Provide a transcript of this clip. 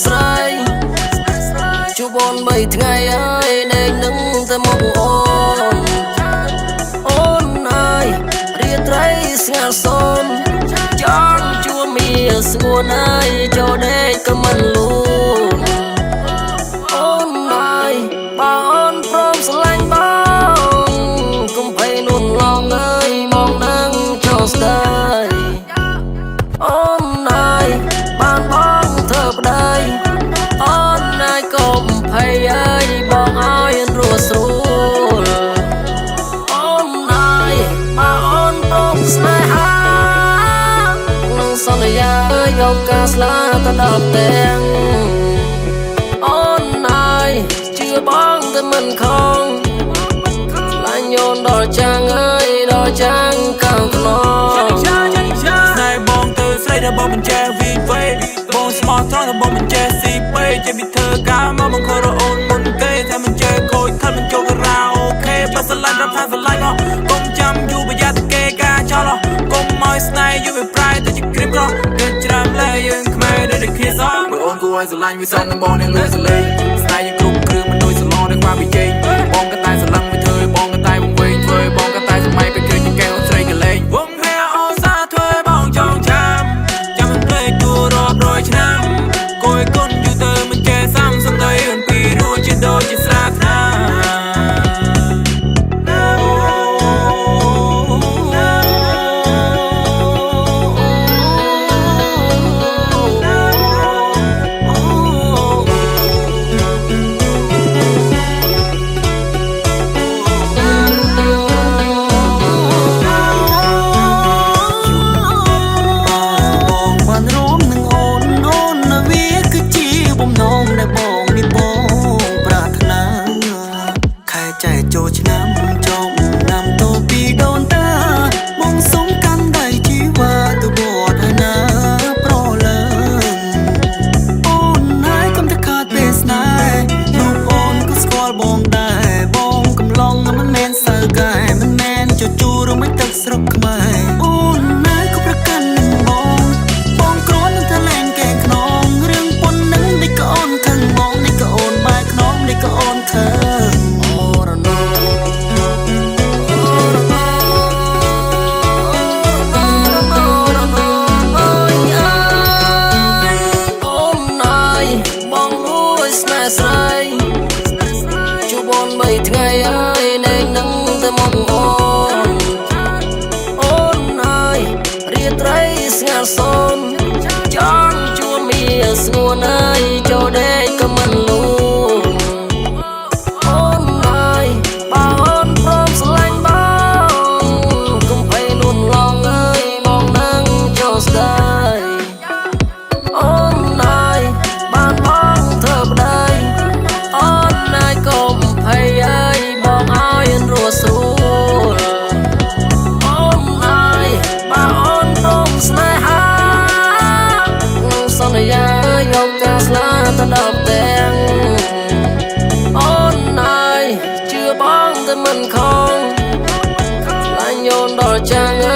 ស្រ័យជួបអូន3ថ្ងៃហើយនៅនឹងតែមកអូនហើយរាត្រីស្ងាត់សូនចង់ជួបមីស្ងួនហើយចូលដេកក៏មិនលូនអូនហើយបើអូនព្រមស្រឡាញ់បងកុំភ័យនួនឡងអើយមកនឹងចូលស្ដាយអូនហើយបានបងធ្វើប្តីអូនហើយកុំភ័យអើយបងឲ្យរស់ស្រួលអូនហើយបើអូនព្រមស្នេហានឹងសន្យាអើយយកការស្លាទៅដល់ទាំងអូនហើយជឿបងតែមិនខំឡាញអូនដល់ចាំងអើយដល់ចាំងខាងខ្នងស្នេហ៍បងទៅស្រីដល់បងបញ្ជាវីវេបងស្មោះត្រង់ដល់បងបញ្ជាស៊ីពេជាពីធ្វើការមកបង្ខំរអូនមុនគេថាបញ្ជាខូចថាមិនចូលការ៉ាអូខេបើស្រឡាញ់រាប់ថាស្រឡាញ់មកកុំចាំយូរប្រយ័ត្នតែគេការចោលកុំឲ្យស្នេហ៍យូរវាប្រែតែជាគ្រីមក្រគេច្រាំលែយើងខ្មែរដូចគ្នាសោះមើលអូនគួរឲ្យស្រឡាញ់វាសំនឹងបងនឹងលឺសលេងស្នេហ៍យើងគ្រប់គ្រឿងមិនដូចសឡដែលខ្វះពីជ័យបងក៏តែស្រឡាញ់វាធ្វើបងក៏តែបង្វេងធ្វើបងក៏តែសម័យពេលឃើញជាកែវស្រីកលេងវងវាអូនសាធ្វើបងចងចាំមិនភ្លេចទួរាប់រយឆ្នាំគួយគុណយូរទៅមិនចេះសាំសំដីអំពីរួចជាដូចជាស្រាថ្នាចូលឆ្នាំចុងណាំតូពីដូនតាបងសុំកាន់ដៃជីវ៉ាទៅបត់ហើយណាប្រលើអូនហើយកុំតែខាតពេលស្នេហ៍លោកអូនក៏ស្គាល់បងដែរបងកំឡុងមិនមែនសើកែមិនមែនជជូរឬមិនទឹកស្រុកខ្មែរអូនហើយកុំប្រកាន់នឹងបងគ្រាន់តែលែងកែខ្នងរឿងប៉ុននឹងនេះក៏អូនខឹងបងនេះក៏អូនបែកខ្នងនេះក៏អូនខឹងជួបអូន3ថ្ងៃហើយនៅនឹងតែមកអូនហើយរាត្រីស្ងាត់សូនចង់ជួបមីស្ងួនហើយចូលដេកក៏មិនលូនអូនហើយបើអូនព្រមស្រឡាញ់បងកុំភ័យនួនឡងអើយមកនឹងចូលស្ដាយអូនហើយបានបងធ្វើប្តីអូនហើយកុំភ័យអើយបងឲ្យរស់ស្រួលអូនហើយបើអូនព្រមស្នេហានឹងសន្យាយកការស្លាទៅដល់ទាំងអូនហើយជឿបងតែមិនខំឡាញអូនដល់ចាំង